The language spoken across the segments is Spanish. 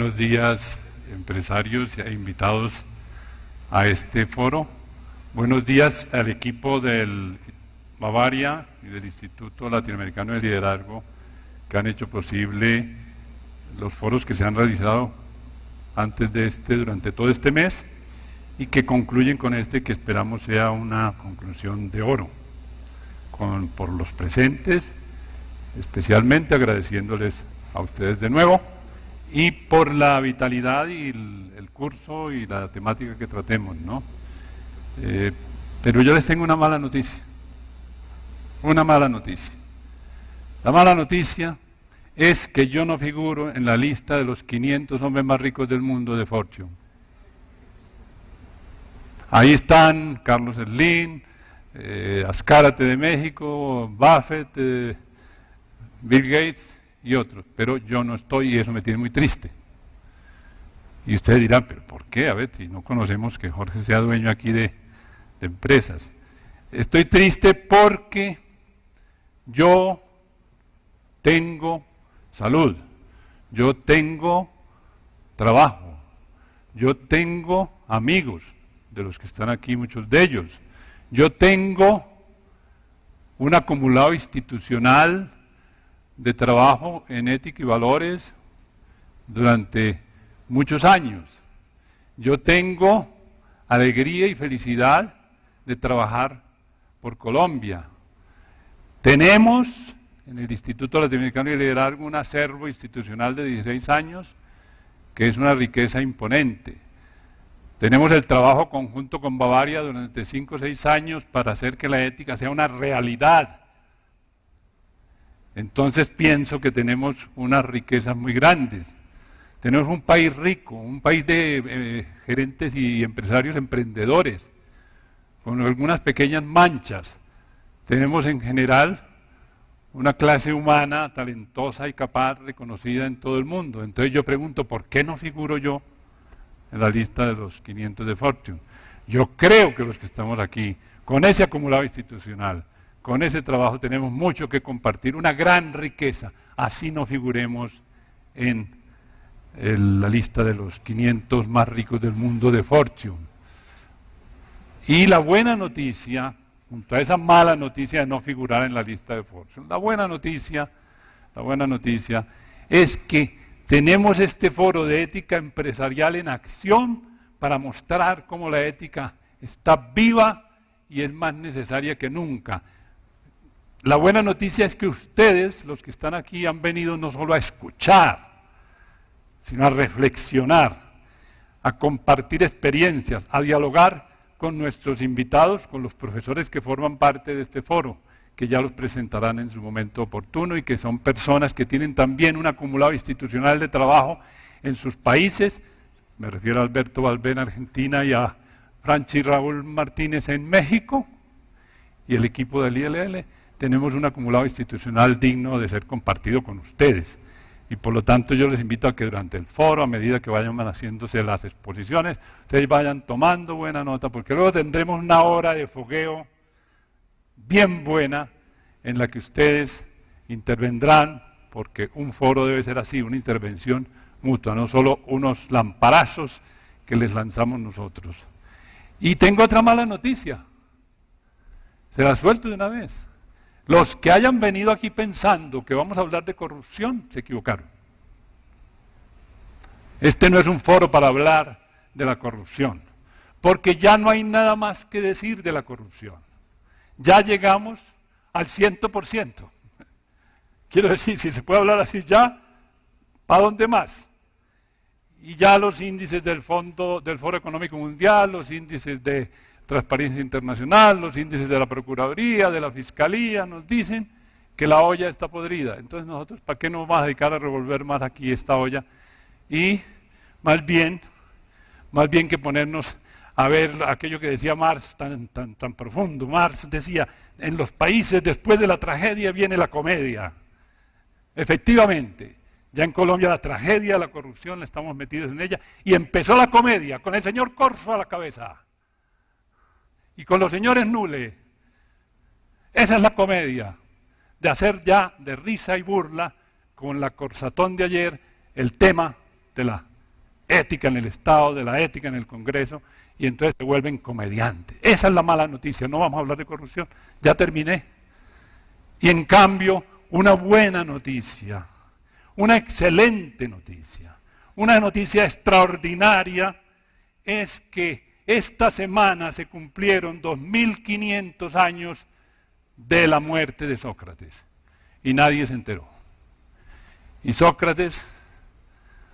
Buenos días, empresarios e invitados a este foro. Buenos días al equipo del Bavaria y del Instituto Latinoamericano de Liderazgo que han hecho posible los foros que se han realizado antes de este, durante todo este mes, y que concluyen con este, que esperamos sea una conclusión de oro, por los presentes, especialmente agradeciéndoles a ustedes de nuevo, y por la vitalidad y el curso y la temática que tratemos, ¿no? Pero yo les tengo una mala noticia. Una mala noticia. La mala noticia es que yo no figuro en la lista de los 500 hombres más ricos del mundo de Fortune. Ahí están Carlos Slim, Azcárate de México, Buffett, Bill Gates y otros, pero yo no estoy, y eso me tiene muy triste. Y ustedes dirán, ¿pero por qué? A ver, si no conocemos que Jorge sea dueño aquí de empresas. Estoy triste porque yo tengo salud, yo tengo trabajo, yo tengo amigos, de los que están aquí, muchos de ellos. Yo tengo un acumulado institucional de trabajo en ética y valores durante muchos años. Yo tengo alegría y felicidad de trabajar por Colombia. Tenemos en el Instituto Latinoamericano de Liderazgo un acervo institucional de 16 años que es una riqueza imponente. Tenemos el trabajo conjunto con Bavaria durante 5 o 6 años para hacer que la ética sea una realidad. Entonces pienso que tenemos unas riquezas muy grandes. Tenemos un país rico, un país de gerentes y empresarios emprendedores, con algunas pequeñas manchas. Tenemos en general una clase humana talentosa y capaz, reconocida en todo el mundo. Entonces yo pregunto, ¿por qué no figuro yo en la lista de los 500 de Fortune? Yo creo que los que estamos aquí, con ese acumulado institucional, con ese trabajo, tenemos mucho que compartir, una gran riqueza, así no figuremos en la lista de los 500 más ricos del mundo de Fortune. Y la buena noticia, junto a esa mala noticia de no figurar en la lista de Fortune, la buena noticia es que tenemos este foro de ética empresarial en acción para mostrar cómo la ética está viva y es más necesaria que nunca. La buena noticia es que ustedes, los que están aquí, han venido no solo a escuchar, sino a reflexionar, a compartir experiencias, a dialogar con nuestros invitados, con los profesores que forman parte de este foro, que ya los presentarán en su momento oportuno, y que son personas que tienen también un acumulado institucional de trabajo en sus países. Me refiero a Alberto Valvé en Argentina y a Franchi Raúl Martínez en México, y el equipo del ILL. Tenemos un acumulado institucional digno de ser compartido con ustedes. Y por lo tanto yo les invito a que durante el foro, a medida que vayan haciéndose las exposiciones, ustedes vayan tomando buena nota, porque luego tendremos una hora de fogueo bien buena en la que ustedes intervendrán, porque un foro debe ser así, una intervención mutua, no solo unos lamparazos que les lanzamos nosotros. Y tengo otra mala noticia, se la suelto de una vez. Los que hayan venido aquí pensando que vamos a hablar de corrupción, se equivocaron. Este no es un foro para hablar de la corrupción, porque ya no hay nada más que decir de la corrupción. Ya llegamos al 100%. Quiero decir, si se puede hablar así ya, ¿para dónde más? Y ya los índices del Foro Económico Mundial, los índices de Transparencia Internacional, los índices de la Procuraduría, de la Fiscalía, nos dicen que la olla está podrida. Entonces nosotros, ¿para qué nos vamos a dedicar a revolver más aquí esta olla? Y más bien que ponernos a ver aquello que decía Marx tan profundo. Marx decía, en los países después de la tragedia viene la comedia. Efectivamente, ya en Colombia la tragedia, la corrupción, estamos metidos en ella, y empezó la comedia con el señor Corso a la cabeza. Y con los señores Nule. Esa es la comedia, de hacer ya de risa y burla, con la corsatón de ayer, el tema de la ética en el Estado, de la ética en el Congreso, y entonces se vuelven comediantes. Esa es la mala noticia, no vamos a hablar de corrupción, ya terminé. Y en cambio, una buena noticia, una excelente noticia, una noticia extraordinaria es que esta semana se cumplieron 2500 años de la muerte de Sócrates y nadie se enteró. Y Sócrates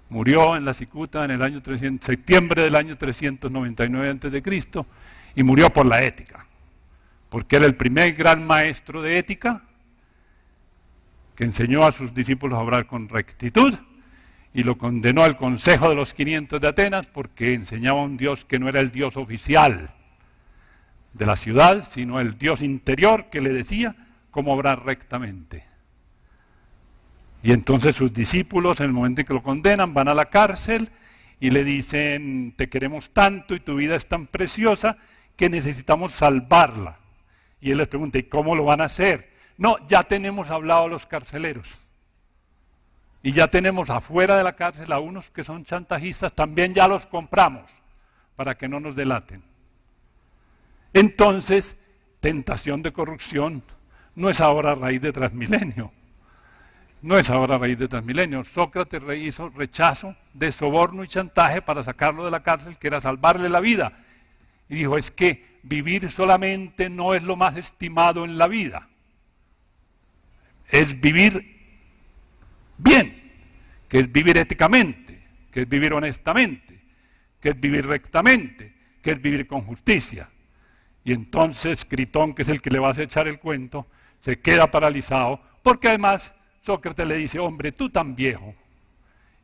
murió en la cicuta en el año septiembre del año 399 a.C. y murió por la ética, porque era el primer gran maestro de ética que enseñó a sus discípulos a obrar con rectitud y lo condenó al Consejo de los 500 de Atenas porque enseñaba a un Dios que no era el Dios oficial de la ciudad, sino el Dios interior que le decía cómo obrar rectamente. Y entonces sus discípulos, en el momento en que lo condenan, van a la cárcel y le dicen, te queremos tanto y tu vida es tan preciosa que necesitamos salvarla. Y él les pregunta, ¿y cómo lo van a hacer? No, ya tenemos hablado a los carceleros. Y ya tenemos afuera de la cárcel a unos que son chantajistas, también ya los compramos para que no nos delaten. Entonces, tentación de corrupción no es ahora a raíz de Transmilenio. No es ahora a raíz de Transmilenio. Sócrates hizo rechazo de soborno y chantaje para sacarlo de la cárcel, que era salvarle la vida. Y dijo, es que vivir solamente no es lo más estimado en la vida. Es vivir bien, que es vivir éticamente, que es vivir honestamente, que es vivir rectamente, que es vivir con justicia. Y entonces Critón, que es el que le va a echar el cuento, se queda paralizado, porque además Sócrates le dice, hombre, tú tan viejo,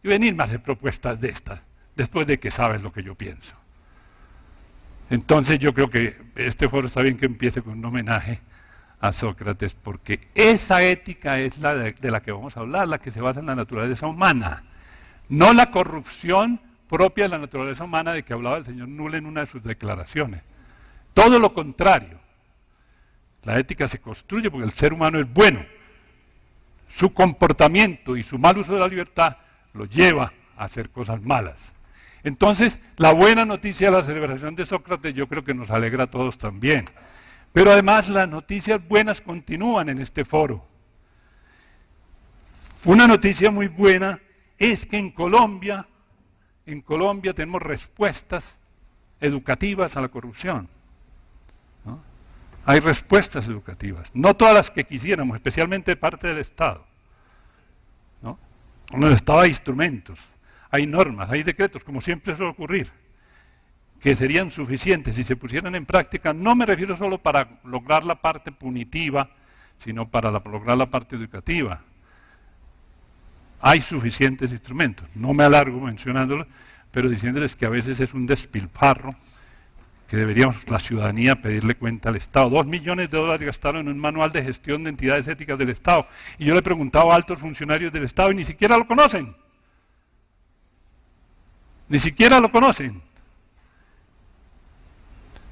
y venirme a hacer propuestas de estas, después de que sabes lo que yo pienso. Entonces yo creo que este foro está bien que empiece con un homenaje a Sócrates, porque esa ética es la de la que vamos a hablar, la que se basa en la naturaleza humana, no la corrupción propia de la naturaleza humana de que hablaba el señor Null en una de sus declaraciones. Todo lo contrario. La ética se construye porque el ser humano es bueno. Su comportamiento y su mal uso de la libertad lo lleva a hacer cosas malas. Entonces, la buena noticia de la celebración de Sócrates yo creo que nos alegra a todos también. Pero además las noticias buenas continúan en este foro. Una noticia muy buena es que en Colombia tenemos respuestas educativas a la corrupción. ¿No? Hay respuestas educativas, no todas las que quisiéramos, especialmente de parte del Estado. ¿No? En el Estado hay instrumentos, hay normas, hay decretos, como siempre suele ocurrir, que serían suficientes si se pusieran en práctica. No me refiero solo para lograr la parte punitiva, sino para lograr la parte educativa. Hay suficientes instrumentos, no me alargo mencionándolos, pero diciéndoles que a veces es un despilfarro que deberíamos la ciudadanía pedirle cuenta al Estado. $2 millones gastaron en un manual de gestión de entidades éticas del Estado. Y yo le he preguntado a altos funcionarios del Estado y ni siquiera lo conocen. Ni siquiera lo conocen.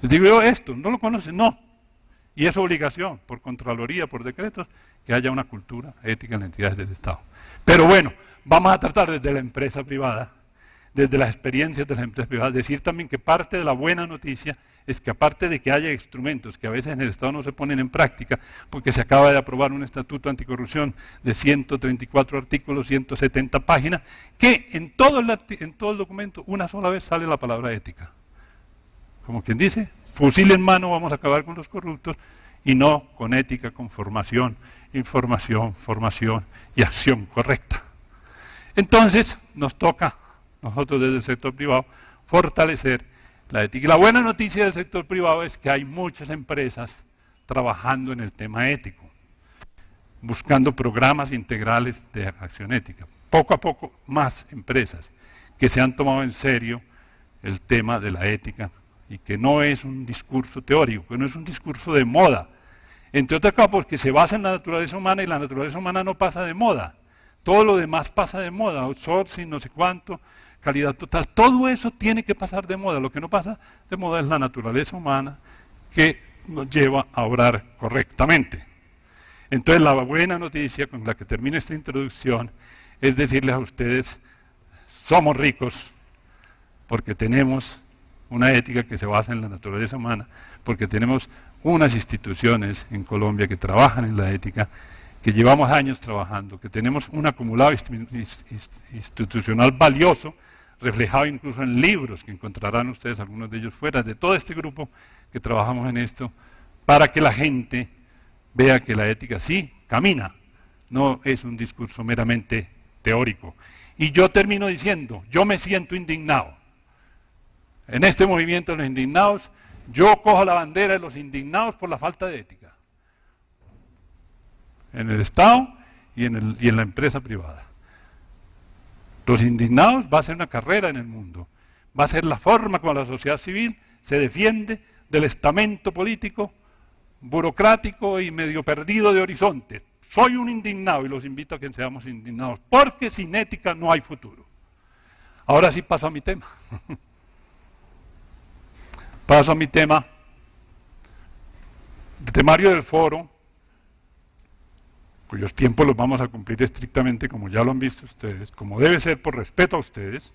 Les digo yo esto, ¿no lo conocen? No. Y es obligación, por Contraloría, por decretos, que haya una cultura ética en las entidades del Estado. Pero bueno, vamos a tratar desde la empresa privada, desde las experiencias de las empresas privadas, decir también que parte de la buena noticia es que aparte de que haya instrumentos que a veces en el Estado no se ponen en práctica, porque se acaba de aprobar un estatuto anticorrupción de 134 artículos, 170 páginas, que en todo el documento una sola vez sale la palabra ética. Como quien dice, fusil en mano vamos a acabar con los corruptos, y no con ética, con formación, información, formación y acción correcta. Entonces nos toca, nosotros desde el sector privado, fortalecer la ética. Y la buena noticia del sector privado es que hay muchas empresas trabajando en el tema ético, buscando programas integrales de acción ética. Poco a poco más empresas que se han tomado en serio el tema de la ética y que no es un discurso teórico, que no es un discurso de moda. Entre otras cosas porque se basa en la naturaleza humana y la naturaleza humana no pasa de moda. Todo lo demás pasa de moda, outsourcing, no sé cuánto, calidad total, todo eso tiene que pasar de moda. Lo que no pasa de moda es la naturaleza humana que nos lleva a obrar correctamente. Entonces la buena noticia con la que termino esta introducción es decirles a ustedes, somos ricos, porque tenemos una ética que se basa en la naturaleza humana, porque tenemos unas instituciones en Colombia que trabajan en la ética, que llevamos años trabajando, que tenemos un acumulado institucional valioso, reflejado incluso en libros que encontrarán ustedes, algunos de ellos fuera, de todo este grupo que trabajamos en esto, para que la gente vea que la ética sí camina, no es un discurso meramente teórico. Y yo termino diciendo, yo me siento indignado. En este movimiento de los indignados, yo cojo la bandera de los indignados por la falta de ética. En el Estado y en la empresa privada. Los indignados va a ser una carrera en el mundo. Va a ser la forma como la sociedad civil se defiende del estamento político, burocrático y medio perdido de horizonte. Soy un indignado y los invito a que seamos indignados, porque sin ética no hay futuro. Ahora sí paso a mi tema. Paso a mi tema. El temario del foro, cuyos tiempos los vamos a cumplir estrictamente, como ya lo han visto ustedes, como debe ser por respeto a ustedes.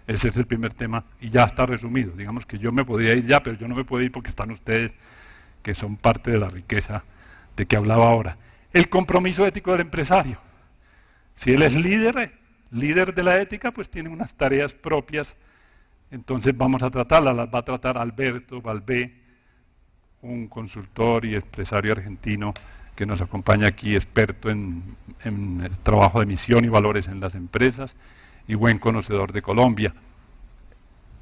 Ese es el primer tema y ya está resumido. Digamos que yo me podría ir ya, pero yo no me puedo ir porque están ustedes, que son parte de la riqueza de que hablaba ahora. El compromiso ético del empresario. Si él es líder de la ética, pues tiene unas tareas propias, entonces vamos a tratarlas, las va a tratar Alberto Balbé, un consultor y empresario argentino que nos acompaña aquí, experto en el trabajo de misión y valores en las empresas y buen conocedor de Colombia.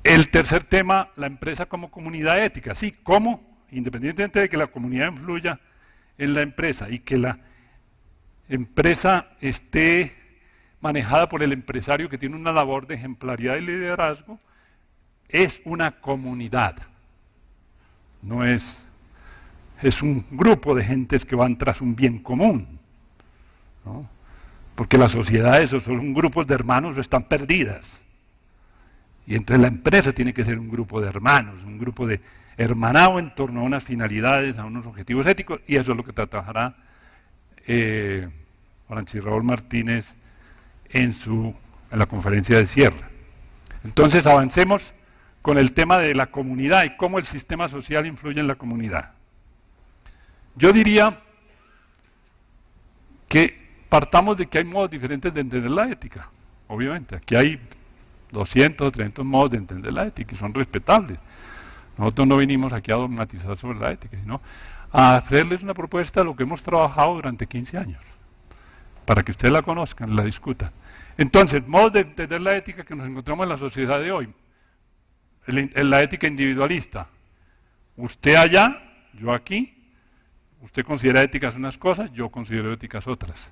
El tercer tema, la empresa como comunidad ética. Sí, cómo, independientemente de que la comunidad influya en la empresa y que la empresa esté manejada por el empresario que tiene una labor de ejemplaridad y liderazgo, es una comunidad, no es un grupo de gentes que van tras un bien común, ¿no? Porque las sociedades o son grupos de hermanos o están perdidas. Y entonces la empresa tiene que ser un grupo de hermanos, un grupo de hermanado en torno a unas finalidades, a unos objetivos éticos, y eso es lo que trabajará Francis Raúl Martínez en la conferencia de cierre. Entonces avancemos con el tema de la comunidad y cómo el sistema social influye en la comunidad. Yo diría que partamos de que hay modos diferentes de entender la ética, obviamente. Aquí hay 200 o 300 modos de entender la ética y son respetables. Nosotros no vinimos aquí a dogmatizar sobre la ética, sino a hacerles una propuesta de lo que hemos trabajado durante 15 años, para que ustedes la conozcan, la discutan. Entonces, modos de entender la ética que nos encontramos en la sociedad de hoy. La ética individualista. Usted allá, yo aquí. Usted considera éticas unas cosas, yo considero éticas otras.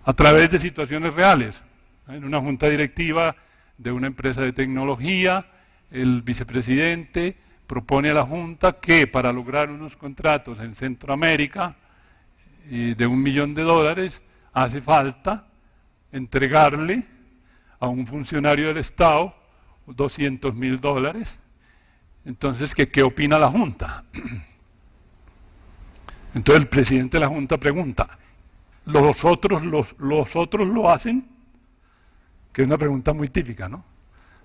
A través de situaciones reales. En una junta directiva de una empresa de tecnología, el vicepresidente propone a la Junta que para lograr unos contratos en Centroamérica de $1 millón, hace falta entregarle a un funcionario del Estado $200.000. Entonces, ¿qué opina la Junta? Entonces el presidente de la Junta pregunta, ¿los otros lo hacen? Que es una pregunta muy típica, ¿no?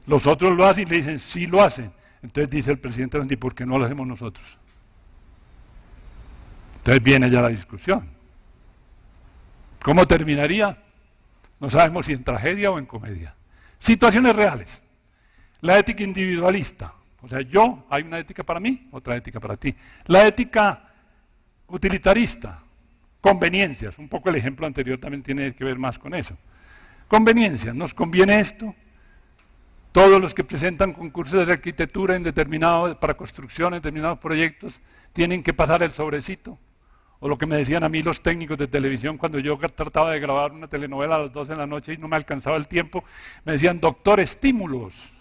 Los otros lo hacen y le dicen, sí lo hacen. Entonces dice el presidente, ¿y por qué no lo hacemos nosotros? Entonces viene ya la discusión. ¿Cómo terminaría? No sabemos si en tragedia o en comedia. Situaciones reales. La ética individualista. O sea, hay una ética para mí, otra ética para ti. La ética utilitarista. Conveniencias. Un poco el ejemplo anterior también tiene que ver más con eso. Conveniencias. ¿Nos conviene esto? Todos los que presentan concursos de arquitectura para construcción en determinados proyectos tienen que pasar el sobrecito. O lo que me decían a mí los técnicos de televisión cuando yo trataba de grabar una telenovela a las 12 de la noche y no me alcanzaba el tiempo, me decían, doctor estímulos.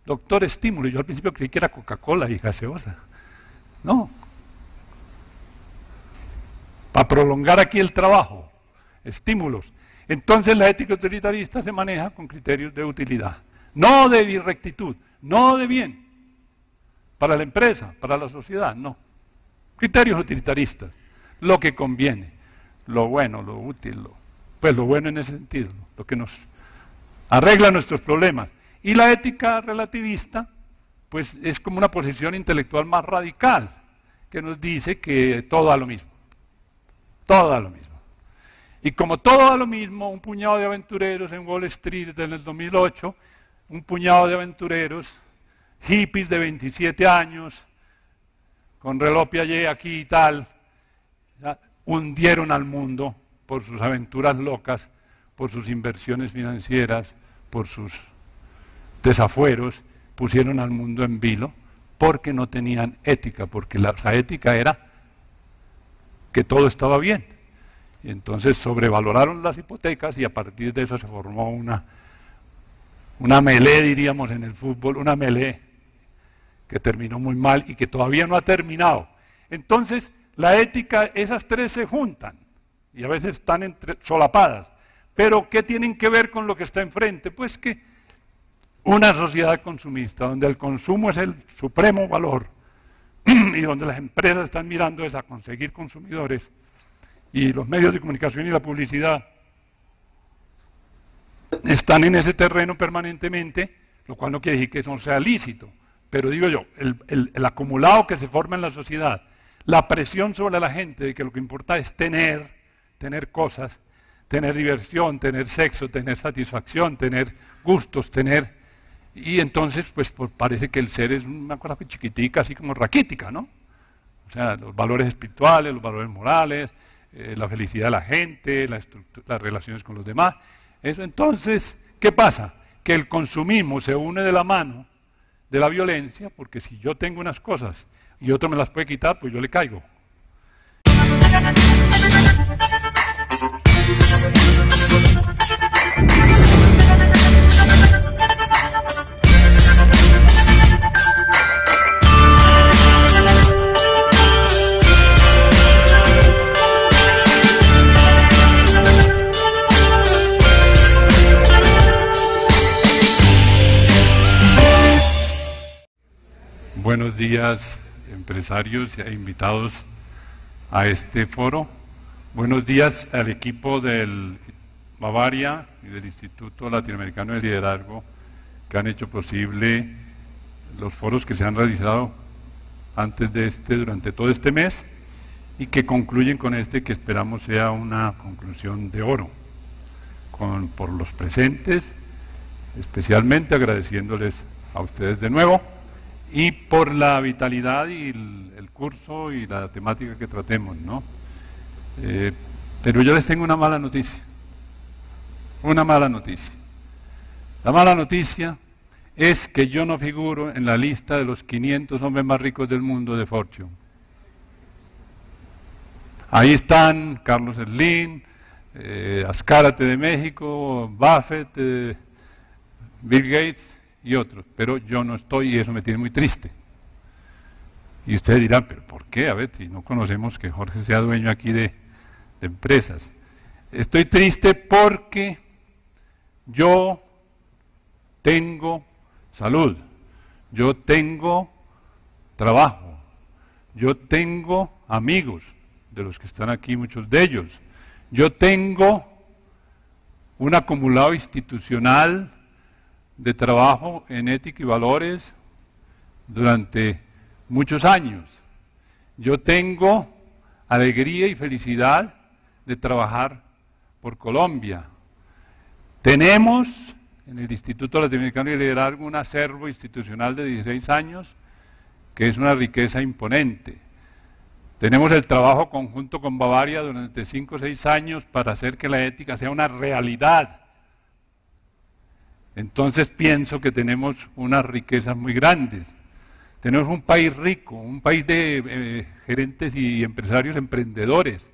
Doctor estímulo. Y yo al principio creí que era Coca-Cola y gaseosa. No. Para prolongar aquí el trabajo. Estímulos. Entonces la ética utilitarista se maneja con criterios de utilidad. No de rectitud, no de bien. Para la empresa, para la sociedad, no. Criterios utilitaristas. Lo que conviene, lo bueno, lo útil, pues lo bueno en ese sentido, lo que nos arregla nuestros problemas. Y la ética relativista, pues es como una posición intelectual más radical, que nos dice que todo da lo mismo. Todo da lo mismo. Y como todo da lo mismo, un puñado de aventureros en Wall Street en el 2008, un puñado de aventureros, hippies de 27 años, con reloj Piaget aquí y tal, hundieron al mundo por sus aventuras locas, por sus inversiones financieras, por sus desafueros, pusieron al mundo en vilo porque no tenían ética, porque la ética era que todo estaba bien. Y entonces sobrevaloraron las hipotecas y a partir de eso se formó una melé, diríamos en el fútbol, una melé que terminó muy mal y que todavía no ha terminado. Entonces, la ética, esas tres se juntan y a veces están solapadas. Pero, ¿qué tienen que ver con lo que está enfrente? Pues que una sociedad consumista, donde el consumo es el supremo valor y donde las empresas están mirando es a conseguir consumidores, y los medios de comunicación y la publicidad están en ese terreno permanentemente, lo cual no quiere decir que eso no sea lícito, pero digo yo, el acumulado que se forma en la sociedad, la presión sobre la gente de que lo que importa es tener cosas, tener diversión, tener sexo, tener satisfacción, tener gustos, y entonces pues parece que el ser es una cosa chiquitica, así como raquítica, ¿no? O sea, los valores espirituales, los valores morales, la felicidad de la gente, las relaciones con los demás. Eso, entonces, ¿qué pasa? Que el consumismo se une de la mano de la violencia, porque si yo tengo unas cosas y otro me las puede quitar, pues yo le caigo. Buenos días, empresarios e invitados a este foro. Buenos días al equipo del Bavaria y del Instituto Latinoamericano de Liderazgo que han hecho posible los foros que se han realizado antes de durante todo este mes y que concluyen con este que esperamos sea una conclusión de oro, por los presentes, especialmente agradeciéndoles a ustedes de nuevo, y por la vitalidad y el curso y la temática que tratemos, ¿no? Pero yo les tengo una mala noticia. Una mala noticia. La mala noticia es que yo no figuro en la lista de los 500 hombres más ricos del mundo de Fortune. Ahí están Carlos Slim, Azcárate de México, Buffett, Bill Gates y otros, pero yo no estoy y eso me tiene muy triste. Y ustedes dirán, ¿pero por qué? A ver, si no conocemos que Jorge sea dueño aquí de empresas. Estoy triste porque yo tengo salud, yo tengo trabajo, yo tengo amigos, de los que están aquí, muchos de ellos. Yo tengo un acumulado institucional de trabajo en ética y valores durante muchos años. Yo tengo alegría y felicidad de trabajar por Colombia. Tenemos en el Instituto Latinoamericano de Liderazgo un acervo institucional de 16 años que es una riqueza imponente. Tenemos el trabajo conjunto con Bavaria durante 5 o 6 años para hacer que la ética sea una realidad. Entonces pienso que tenemos unas riquezas muy grandes. Tenemos un país rico, un país de gerentes y empresarios emprendedores,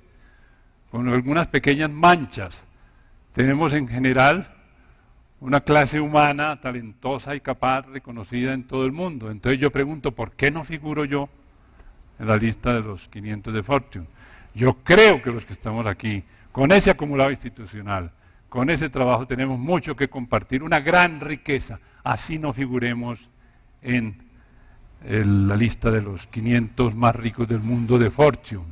con algunas pequeñas manchas. Tenemos en general una clase humana talentosa y capaz, reconocida en todo el mundo. Entonces yo pregunto, ¿por qué no figuro yo en la lista de los 500 de Fortune? Yo creo que los que estamos aquí, con ese acumulado institucional, con ese trabajo, tenemos mucho que compartir, una gran riqueza, así no figuremos en la lista de los 500 más ricos del mundo de Fortune.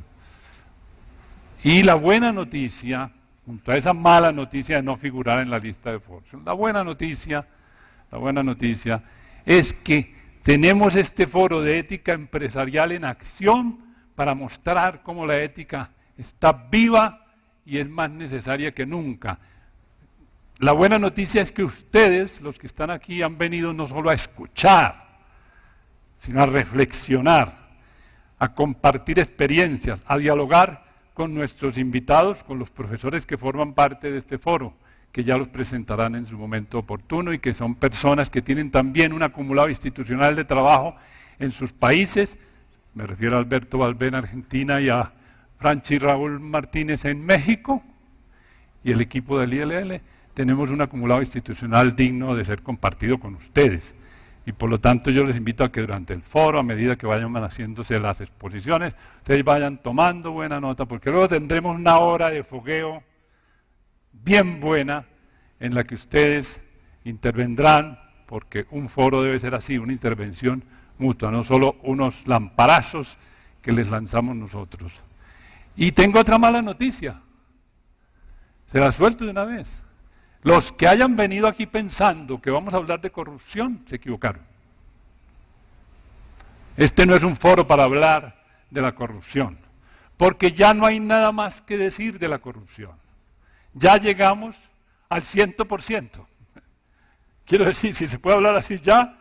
Y la buena noticia, junto a esa mala noticia de no figurar en la lista de Fortune, la buena noticia la buena noticia es que tenemos este foro de ética empresarial en acción para mostrar cómo la ética está viva y es más necesaria que nunca. La buena noticia es que ustedes, los que están aquí, han venido no solo a escuchar, sino a reflexionar, a compartir experiencias, a dialogar con nuestros invitados, con los profesores que forman parte de este foro, que ya los presentarán en su momento oportuno y que son personas que tienen también un acumulado institucional de trabajo en sus países. Me refiero a Alberto Valvé en Argentina y a Franchi Raúl Martínez en México y el equipo del ILL. Tenemos un acumulado institucional digno de ser compartido con ustedes. Y por lo tanto yo les invito a que durante el foro, a medida que vayan haciéndose las exposiciones, ustedes vayan tomando buena nota, porque luego tendremos una hora de fogueo bien buena en la que ustedes intervendrán, porque un foro debe ser así, una intervención mutua, no solo unos lamparazos que les lanzamos nosotros. Y tengo otra mala noticia, se la suelto de una vez. Los que hayan venido aquí pensando que vamos a hablar de corrupción, se equivocaron. Este no es un foro para hablar de la corrupción, porque ya no hay nada más que decir de la corrupción. Ya llegamos al 100%. Quiero decir, si se puede hablar así ya,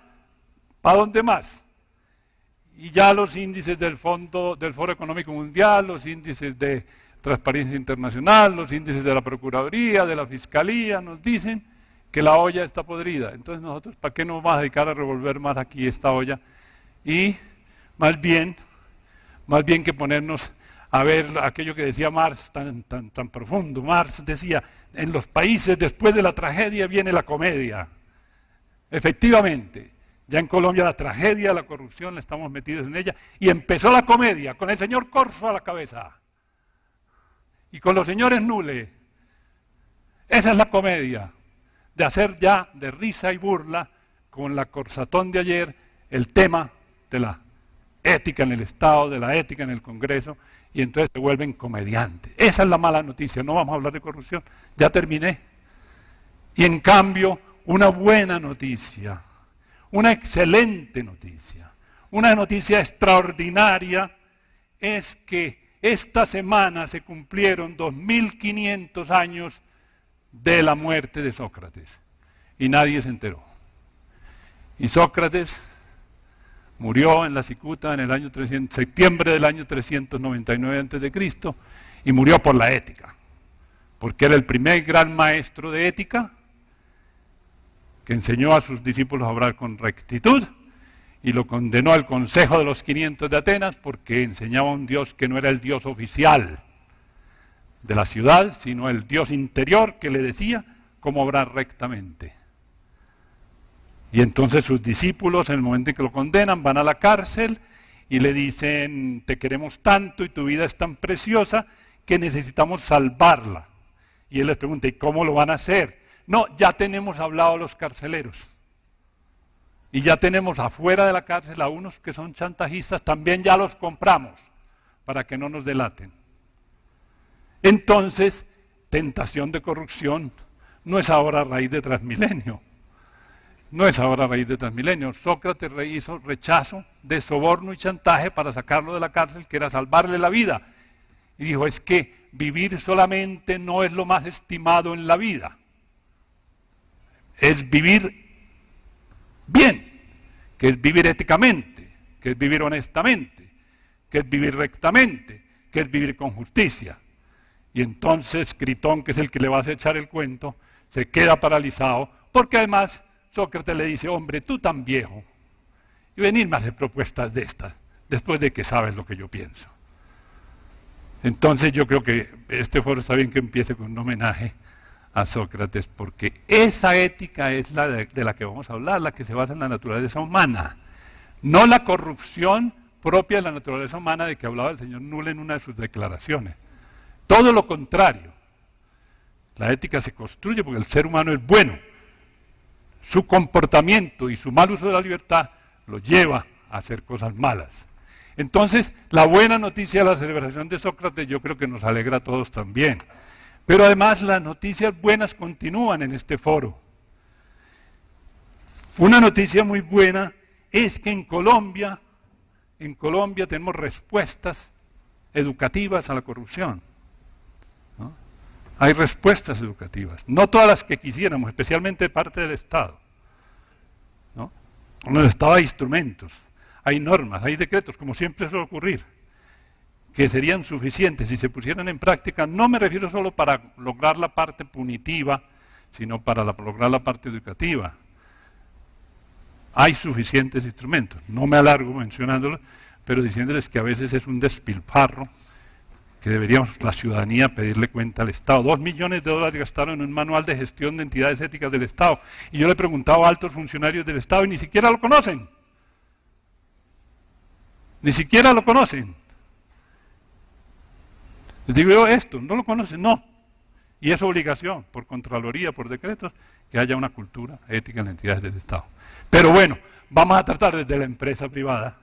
¿para dónde más? Y ya los índices del Foro Económico Mundial, los índices de Transparencia Internacional, los índices de la Procuraduría, de la Fiscalía, nos dicen que la olla está podrida. Entonces nosotros, ¿para qué nos vamos a dedicar a revolver más aquí esta olla? Y más bien que ponernos a ver aquello que decía Marx tan profundo. Marx decía, en los países después de la tragedia viene la comedia. Efectivamente, ya en Colombia la tragedia, la corrupción, estamos metidos en ella, y empezó la comedia, con el señor Corso a la cabeza. Y con los señores Nule. Esa es la comedia, de hacer ya de risa y burla, con la corsatón de ayer, el tema de la ética en el Estado, de la ética en el Congreso, y entonces se vuelven comediantes. Esa es la mala noticia, no vamos a hablar de corrupción, ya terminé. Y en cambio, una buena noticia, una excelente noticia, una noticia extraordinaria es que esta semana se cumplieron 2500 años de la muerte de Sócrates y nadie se enteró. Y Sócrates murió en la cicuta en el año septiembre del año 399 a.C. y murió por la ética, porque era el primer gran maestro de ética que enseñó a sus discípulos a obrar con rectitud y lo condenó al Consejo de los 500 de Atenas porque enseñaba a un Dios que no era el Dios oficial de la ciudad, sino el Dios interior que le decía cómo obrar rectamente. Y entonces sus discípulos, en el momento en que lo condenan, van a la cárcel y le dicen, te queremos tanto y tu vida es tan preciosa que necesitamos salvarla. Y él les pregunta, ¿y cómo lo van a hacer? No, ya tenemos hablado a los carceleros. Y ya tenemos afuera de la cárcel a unos que son chantajistas, también ya los compramos para que no nos delaten. Entonces, tentación de corrupción no es ahora a raíz de Transmilenio. No es ahora a raíz de Transmilenio. Sócrates hizo rechazo de soborno y chantaje para sacarlo de la cárcel, que era salvarle la vida. Y dijo, es que vivir solamente no es lo más estimado en la vida. Es vivir bien, que es vivir éticamente, que es vivir honestamente, que es vivir rectamente, que es vivir con justicia. Y entonces Critón, que es el que le va a echar el cuento, se queda paralizado, porque además Sócrates le dice, hombre, tú tan viejo, y venirme a hacer propuestas de estas, después de que sabes lo que yo pienso. Entonces yo creo que este foro está bien que empiece con un homenaje a Sócrates, porque esa ética es la de la que vamos a hablar, la que se basa en la naturaleza humana, no la corrupción propia de la naturaleza humana de que hablaba el señor Null en una de sus declaraciones. Todo lo contrario. La ética se construye porque el ser humano es bueno. Su comportamiento y su mal uso de la libertad lo lleva a hacer cosas malas. Entonces, la buena noticia de la celebración de Sócrates yo creo que nos alegra a todos también. Pero además las noticias buenas continúan en este foro. Una noticia muy buena es que en Colombia tenemos respuestas educativas a la corrupción, ¿no? Hay respuestas educativas, no todas las que quisiéramos, especialmente de parte del Estado, ¿no? En el Estado hay instrumentos, hay normas, hay decretos, como siempre suele ocurrir, que serían suficientes si se pusieran en práctica. No me refiero solo para lograr la parte punitiva, sino para lograr la parte educativa. Hay suficientes instrumentos. No me alargo mencionándolos, pero diciéndoles que a veces es un despilfarro, que deberíamos la ciudadanía pedirle cuenta al Estado. $2 millones gastaron en un manual de gestión de entidades éticas del Estado. Y yo le he preguntado a altos funcionarios del Estado y ni siquiera lo conocen. Ni siquiera lo conocen. Les digo yo esto, ¿no lo conocen? No. Y es obligación, por Contraloría, por decretos, que haya una cultura ética en las entidades del Estado. Pero bueno, vamos a tratar desde la empresa privada,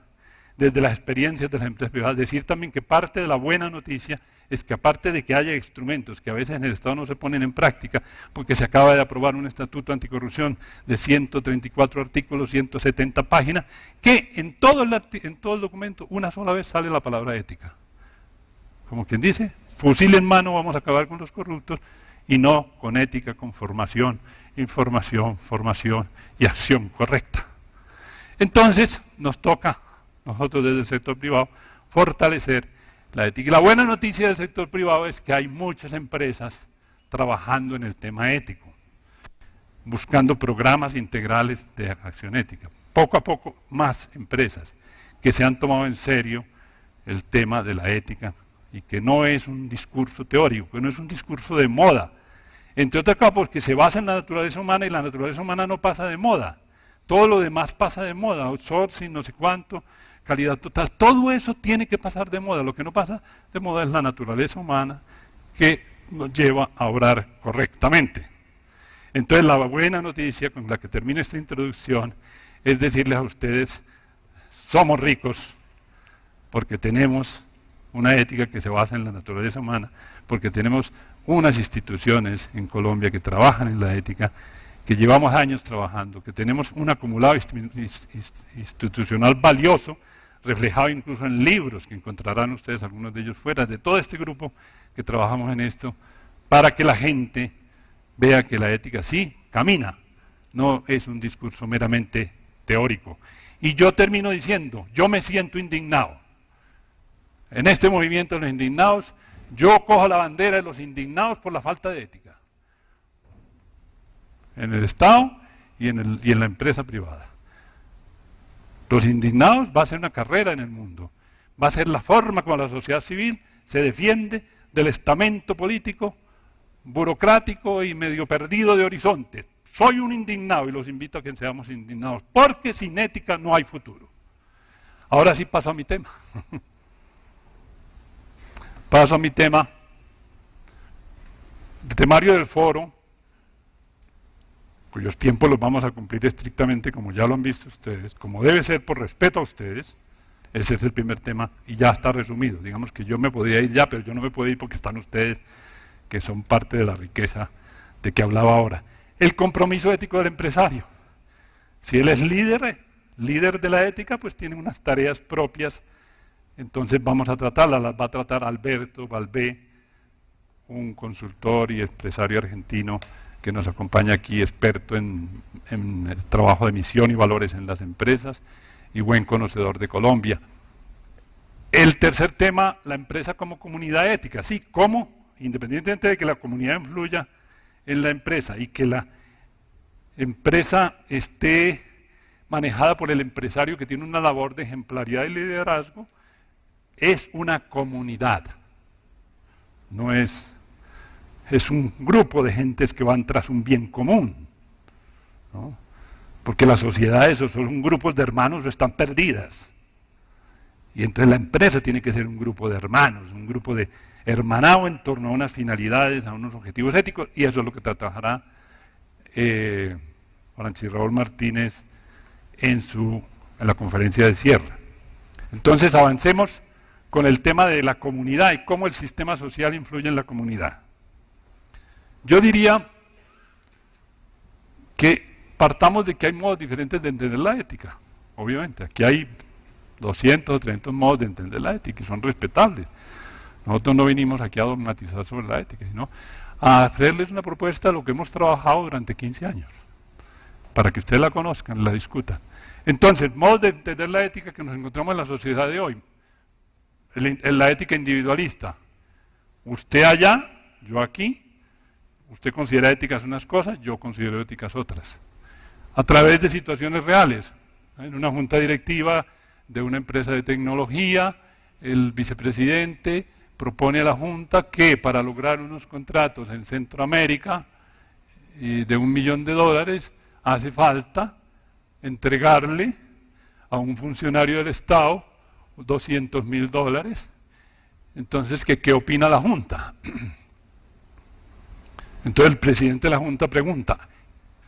desde las experiencias de las empresas privadas, decir también que parte de la buena noticia es que aparte de que haya instrumentos que a veces en el Estado no se ponen en práctica, porque se acaba de aprobar un estatuto anticorrupción de 134 artículos, 170 páginas, que en todo el documento una sola vez sale la palabra ética. Como quien dice, fusil en mano vamos a acabar con los corruptos, y no con ética, con formación, información, formación y acción correcta. Entonces, nos toca, nosotros desde el sector privado, fortalecer la ética. Y la buena noticia del sector privado es que hay muchas empresas trabajando en el tema ético, buscando programas integrales de acción ética. Poco a poco, más empresas que se han tomado en serio el tema de la ética, y que no es un discurso teórico, que no es un discurso de moda. Entre otras cosas, porque se basa en la naturaleza humana y la naturaleza humana no pasa de moda. Todo lo demás pasa de moda, outsourcing, no sé cuánto, calidad total. Todo eso tiene que pasar de moda. Lo que no pasa de moda es la naturaleza humana que nos lleva a obrar correctamente. Entonces, la buena noticia con la que termino esta introducción es decirles a ustedes, somos ricos porque tenemos una ética que se basa en la naturaleza humana, porque tenemos unas instituciones en Colombia que trabajan en la ética, que llevamos años trabajando, que tenemos un acumulado institucional valioso, reflejado incluso en libros que encontrarán ustedes, algunos de ellos fuera, de todo este grupo que trabajamos en esto, para que la gente vea que la ética sí camina, no es un discurso meramente teórico. Y yo termino diciendo, yo me siento indignado. En este movimiento de los indignados, yo cojo la bandera de los indignados por la falta de ética. En el Estado y en la empresa privada. Los indignados va a ser una carrera en el mundo. Va a ser la forma como la sociedad civil se defiende del estamento político, burocrático y medio perdido de horizonte. Soy un indignado y los invito a que seamos indignados, porque sin ética no hay futuro. Ahora sí paso a mi tema. Paso a mi tema. El temario del foro, cuyos tiempos los vamos a cumplir estrictamente, como ya lo han visto ustedes, como debe ser por respeto a ustedes. Ese es el primer tema y ya está resumido. Digamos que yo me podría ir ya, pero yo no me puedo ir porque están ustedes, que son parte de la riqueza de que hablaba ahora. El compromiso ético del empresario. Si él es líder de la ética, pues tiene unas tareas propias. Entonces vamos a tratarlas, las va a tratar Alberto Valvé, un consultor y empresario argentino que nos acompaña aquí, experto en el trabajo de misión y valores en las empresas y buen conocedor de Colombia. El tercer tema, la empresa como comunidad ética. Sí, cómo, independientemente de que la comunidad influya en la empresa y que la empresa esté manejada por el empresario que tiene una labor de ejemplaridad y liderazgo, es una comunidad, no es un grupo de gentes que van tras un bien común, ¿no? Porque las sociedades son grupos de hermanos o están perdidas, y entonces la empresa tiene que ser un grupo de hermanos, un grupo de hermanado en torno a unas finalidades, a unos objetivos éticos, y eso es lo que trabajará Francis Raúl Martínez en la conferencia de cierre. Entonces avancemos con el tema de la comunidad y cómo el sistema social influye en la comunidad. Yo diría que partamos de que hay modos diferentes de entender la ética, obviamente. Aquí hay 200 o 300 modos de entender la ética y son respetables. Nosotros no vinimos aquí a dogmatizar sobre la ética, sino a hacerles una propuesta de lo que hemos trabajado durante 15 años, para que ustedes la conozcan, la discutan. Entonces, modos de entender la ética que nos encontramos en la sociedad de hoy. En la ética individualista. Usted allá, yo aquí. Usted considera éticas unas cosas, yo considero éticas otras. A través de situaciones reales. En una junta directiva de una empresa de tecnología, el vicepresidente propone a la junta que para lograr unos contratos en Centroamérica de $1 millón hace falta entregarle a un funcionario del Estado $200.000. Entonces, ¿qué opina la Junta? Entonces el presidente de la Junta pregunta,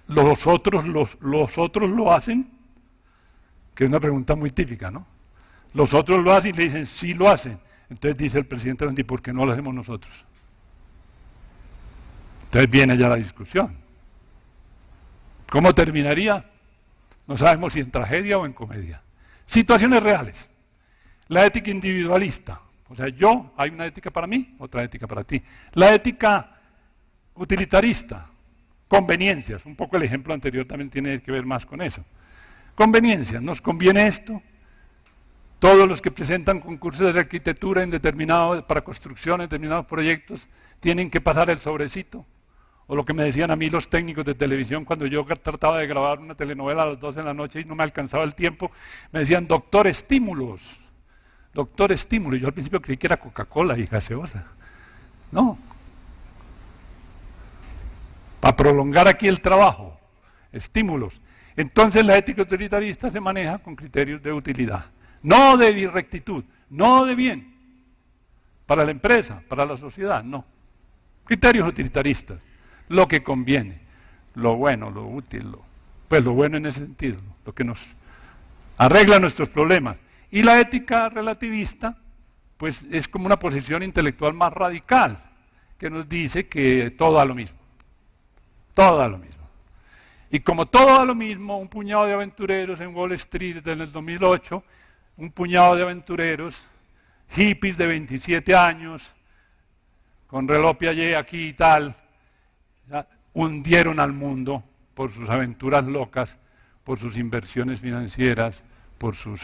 ¿los otros lo hacen? Que es una pregunta muy típica, ¿no? Los otros lo hacen y le dicen, sí lo hacen. Entonces dice el presidente de la Junta, ¿y por qué no lo hacemos nosotros? Entonces viene ya la discusión. ¿Cómo terminaría? No sabemos si en tragedia o en comedia. Situaciones reales. La ética individualista. O sea, hay una ética para mí, otra ética para ti. La ética utilitarista. Conveniencias. Un poco el ejemplo anterior también tiene que ver más con eso. Conveniencias. ¿Nos conviene esto? Todos los que presentan concursos de arquitectura para construcción en determinados proyectos tienen que pasar el sobrecito. O lo que me decían a mí los técnicos de televisión cuando yo trataba de grabar una telenovela a las 12 de la noche y no me alcanzaba el tiempo, me decían, doctor estímulos. Doctor estímulo. Y yo al principio creí que era Coca-Cola y gaseosa. No. Para prolongar aquí el trabajo. Estímulos. Entonces la ética utilitarista se maneja con criterios de utilidad. No de rectitud, no de bien. Para la empresa, para la sociedad, no. Criterios utilitaristas. Lo que conviene, lo bueno, lo útil, pues lo bueno en ese sentido, lo que nos arregla nuestros problemas. Y la ética relativista, pues es como una posición intelectual más radical, que nos dice que todo da lo mismo. Todo da lo mismo. Y como todo da lo mismo, un puñado de aventureros en Wall Street en el 2008, un puñado de aventureros, hippies de 27 años, con reloj Piaget aquí y tal, ¿ya? Hundieron al mundo por sus aventuras locas, por sus inversiones financieras, por sus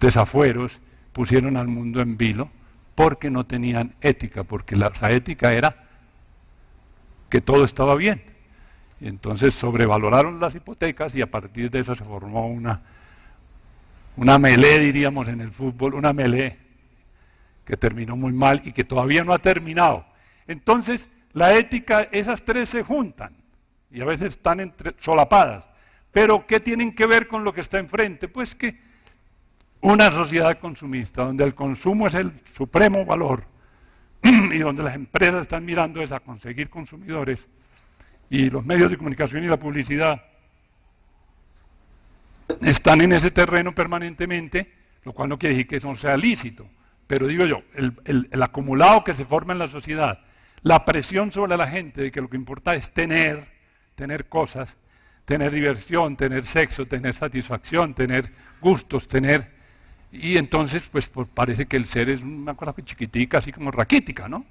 desafueros, pusieron al mundo en vilo porque no tenían ética, porque la ética era que todo estaba bien. Y entonces sobrevaloraron las hipotecas y a partir de eso se formó una melé, diríamos en el fútbol, una melé que terminó muy mal y que todavía no ha terminado. Entonces, la ética, esas tres se juntan y a veces están solapadas. Pero, ¿qué tienen que ver con lo que está enfrente? Pues que una sociedad consumista, donde el consumo es el supremo valor y donde las empresas están mirando es a conseguir consumidores y los medios de comunicación y la publicidad están en ese terreno permanentemente, lo cual no quiere decir que eso no sea lícito. Pero digo yo, el acumulado que se forma en la sociedad, la presión sobre la gente de que lo que importa es tener cosas, tener diversión, tener sexo, tener satisfacción, tener gustos, y entonces pues parece que el ser es una cosa chiquitica, así como raquítica, ¿no?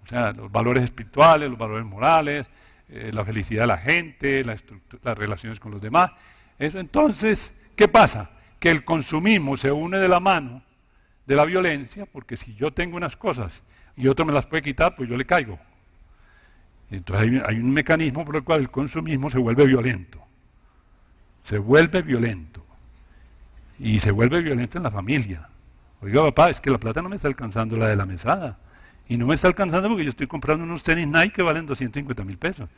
O sea, los valores espirituales, los valores morales, la felicidad de la gente, las relaciones con los demás. Eso entonces, ¿qué pasa? Que el consumismo se une de la mano de la violencia, porque si yo tengo unas cosas y otro me las puede quitar, pues yo le caigo. Entonces hay un mecanismo por el cual el consumismo se vuelve violento. Se vuelve violento. Y se vuelve violento en la familia. Oiga, papá, es que la plata no me está alcanzando la de la mesada. Y no me está alcanzando porque yo estoy comprando unos tenis Nike que valen 250.000 pesos.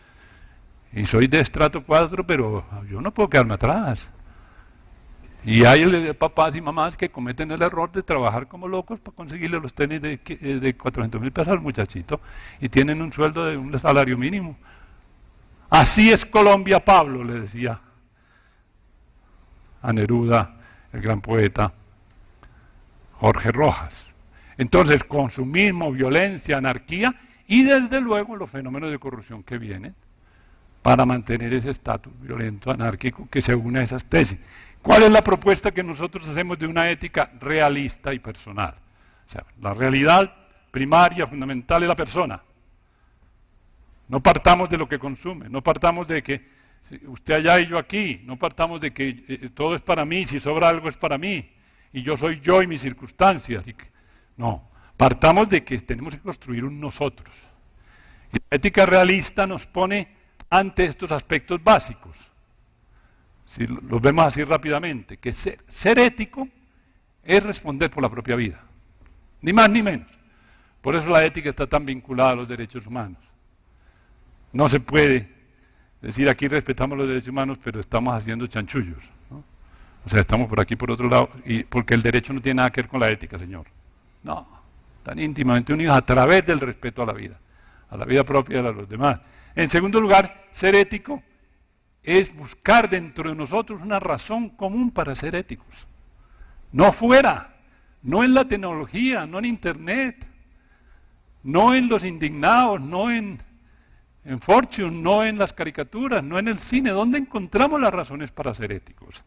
Y soy de estrato 4, pero yo no puedo quedarme atrás. Y hay papás y mamás que cometen el error de trabajar como locos para conseguirle los tenis de 400.000 pesos al muchachito y tienen un sueldo de un salario mínimo. Así es Colombia, Pablo, le decía a Neruda, el gran poeta Jorge Rojas. Entonces, consumismo, violencia, anarquía y desde luego los fenómenos de corrupción que vienen, para mantener ese estatus violento anárquico que se une a esas tesis. ¿Cuál es la propuesta que nosotros hacemos de una ética realista y personal? O sea, la realidad primaria, fundamental es la persona. No partamos de lo que consume, no partamos de que usted allá y yo aquí, no partamos de que todo es para mí, si sobra algo es para mí, y yo soy yo y mis circunstancias. No, partamos de que tenemos que construir un nosotros. Y la ética realista nos pone ante estos aspectos básicos. Si los vemos así rápidamente, que ser ético es responder por la propia vida, ni más ni menos. Por eso la ética está tan vinculada a los derechos humanos. No se puede decir aquí respetamos los derechos humanos, pero estamos haciendo chanchullos, ¿no? O sea, estamos por aquí por otro lado, y porque el derecho no tiene nada que ver con la ética, señor. No, están íntimamente unidos a través del respeto a la vida propia de los demás. En segundo lugar, ser ético es buscar dentro de nosotros una razón común para ser éticos. No fuera, no en la tecnología, no en Internet, no en los indignados, no en Fortune, no en las caricaturas, no en el cine. ¿Dónde encontramos las razones para ser éticos?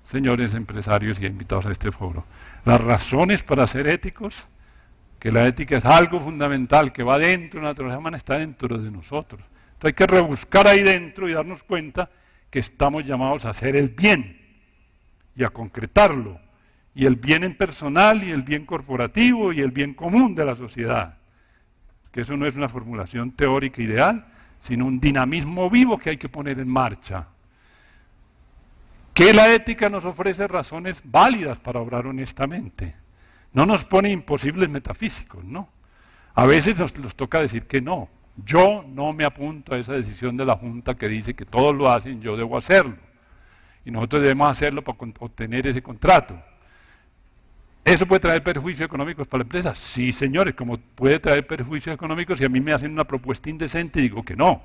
Señores empresarios y invitados a este foro, las razones para ser éticos, que la ética es algo fundamental que va dentro de la naturaleza humana, está dentro de nosotros. Entonces hay que rebuscar ahí dentro y darnos cuenta que estamos llamados a hacer el bien y a concretarlo, y el bien en personal y el bien corporativo y el bien común de la sociedad. Que eso no es una formulación teórica ideal, sino un dinamismo vivo que hay que poner en marcha. Que la ética nos ofrece razones válidas para obrar honestamente. No nos pone imposibles metafísicos, ¿no? A veces nos toca decir que no. Yo no me apunto a esa decisión de la Junta que dice que todos lo hacen, yo debo hacerlo. Y nosotros debemos hacerlo para obtener ese contrato. ¿Eso puede traer perjuicios económicos para la empresa? Sí, señores, como puede traer perjuicios económicos si a mí me hacen una propuesta indecente y digo que no.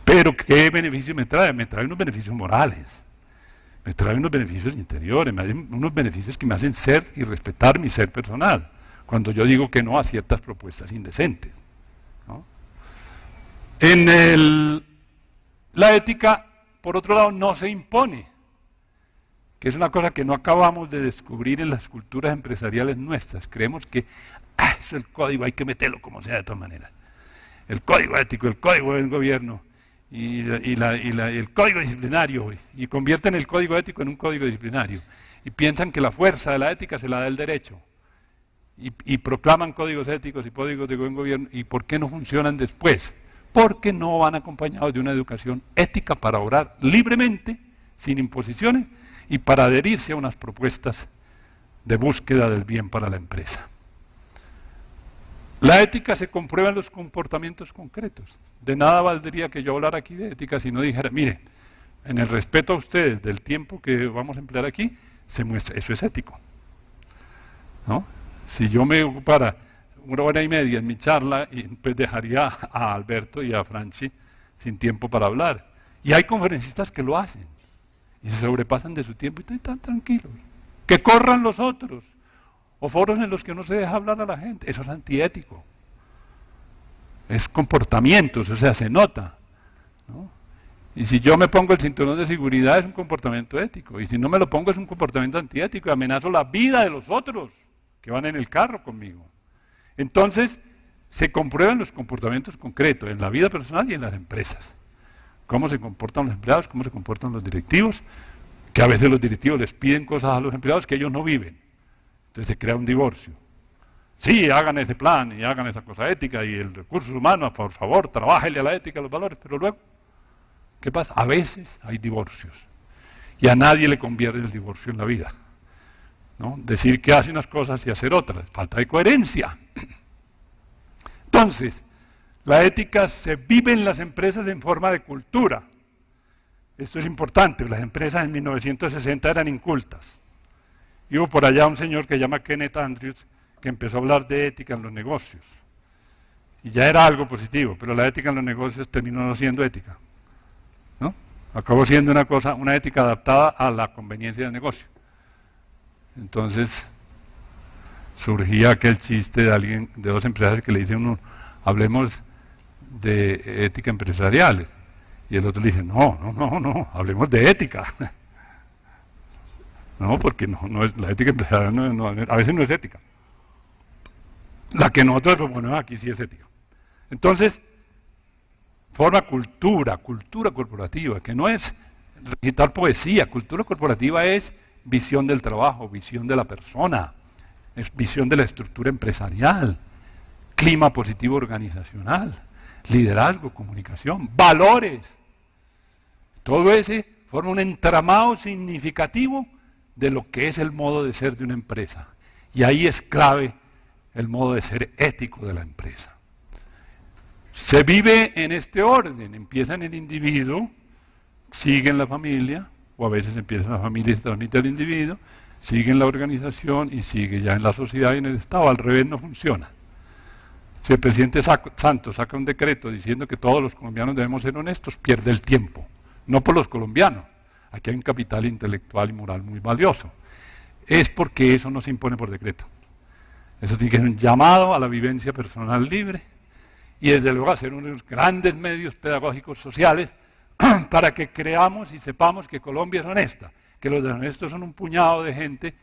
Pero ¿qué beneficio me trae? Me trae unos beneficios morales, me trae unos beneficios interiores, me trae unos beneficios que me hacen ser y respetar mi ser personal, cuando yo digo que no a ciertas propuestas indecentes, ¿no? La ética, por otro lado, no se impone, que es una cosa que no acabamos de descubrir en las culturas empresariales nuestras. Creemos que eso, el código hay que meterlo como sea de todas maneras. El código ético, el código del gobierno y el código disciplinario, y convierten el código ético en un código disciplinario y piensan que la fuerza de la ética se la da el derecho y proclaman códigos éticos y códigos de buen gobierno. ¿Y por qué no funcionan después? Porque no van acompañados de una educación ética para obrar libremente, sin imposiciones, y para adherirse a unas propuestas de búsqueda del bien para la empresa. La ética se comprueba en los comportamientos concretos. De nada valdría que yo hablara aquí de ética si no dijera, mire, en el respeto a ustedes del tiempo que vamos a emplear aquí, se muestra, eso es ético, ¿no? Si yo me ocupara 1 hora y media en mi charla, pues dejaría a Alberto y a Franchi sin tiempo para hablar. Y hay conferencistas que lo hacen y se sobrepasan de su tiempo y están tranquilos. Que corran los otros, o foros en los que no se deja hablar a la gente. Eso es antiético. Es comportamientos, o sea, se nota, ¿no? Y si yo me pongo el cinturón de seguridad es un comportamiento ético, y si no me lo pongo es un comportamiento antiético, y amenazo la vida de los otros que van en el carro conmigo. Entonces, se comprueban los comportamientos concretos en la vida personal y en las empresas. Cómo se comportan los empleados, cómo se comportan los directivos, que a veces los directivos les piden cosas a los empleados que ellos no viven. Entonces se crea un divorcio. Sí, hagan ese plan y hagan esa cosa ética y el recurso humano, por favor, trabájenle a la ética, a los valores, pero luego, ¿qué pasa? A veces hay divorcios y a nadie le conviene el divorcio en la vida, ¿no? Decir que hace unas cosas y hacer otras, falta de coherencia. Entonces, la ética se vive en las empresas en forma de cultura. Esto es importante, las empresas en 1960 eran incultas. Y hubo por allá un señor que se llama Kenneth Andrews, que empezó a hablar de ética en los negocios. Y ya era algo positivo, pero la ética en los negocios terminó no siendo ética, ¿no? Acabó siendo una ética adaptada a la conveniencia del negocio. Entonces, surgía aquel chiste de dos empresarios que le dicen uno, hablemos de ética empresarial. Y el otro le dice, no, hablemos de ética. No, porque no es, la ética empresarial a veces no es ética. La que nosotros proponemos aquí sí es ética. Entonces, forma cultura corporativa, que no es recitar poesía. Cultura corporativa es visión del trabajo, visión de la persona, es visión de la estructura empresarial, clima positivo organizacional, liderazgo, comunicación, valores. Todo ese forma un entramado significativo de lo que es el modo de ser de una empresa. Y ahí es clave el modo de ser ético de la empresa. Se vive en este orden, empieza en el individuo, sigue en la familia, o a veces empieza en la familia y se transmite al individuo, sigue en la organización y sigue ya en la sociedad y en el Estado. Al revés no funciona. Si el presidente Santos saca un decreto diciendo que todos los colombianos debemos ser honestos, pierde el tiempo. No por los colombianos. Aquí hay un capital intelectual y moral muy valioso. Es porque eso no se impone por decreto. Eso tiene que ser un llamado a la vivencia personal libre y desde luego hacer unos grandes medios pedagógicos sociales para que creamos y sepamos que Colombia es honesta, que los deshonestos son un puñado de gente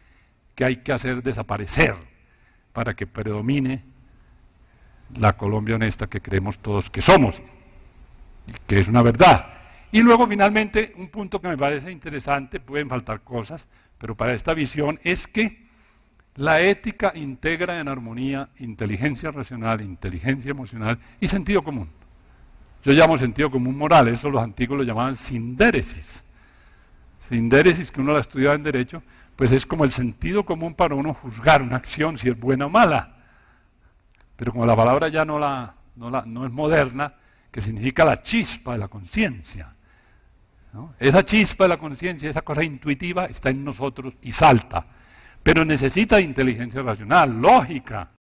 que hay que hacer desaparecer para que predomine la Colombia honesta que creemos todos que somos, y que es una verdad. Y luego finalmente, un punto que me parece interesante, pueden faltar cosas, pero para esta visión es que la ética integra en armonía inteligencia racional, inteligencia emocional y sentido común. Yo llamo sentido común moral, eso los antiguos lo llamaban sindéresis. Sindéresis, que uno la estudiaba en Derecho, pues es como el sentido común para uno juzgar una acción, si es buena o mala. Pero como la palabra ya no es moderna, que significa la chispa de la conciencia, ¿no? Esa chispa de la conciencia, esa cosa intuitiva, está en nosotros y salta. Pero necesita inteligencia racional, lógica,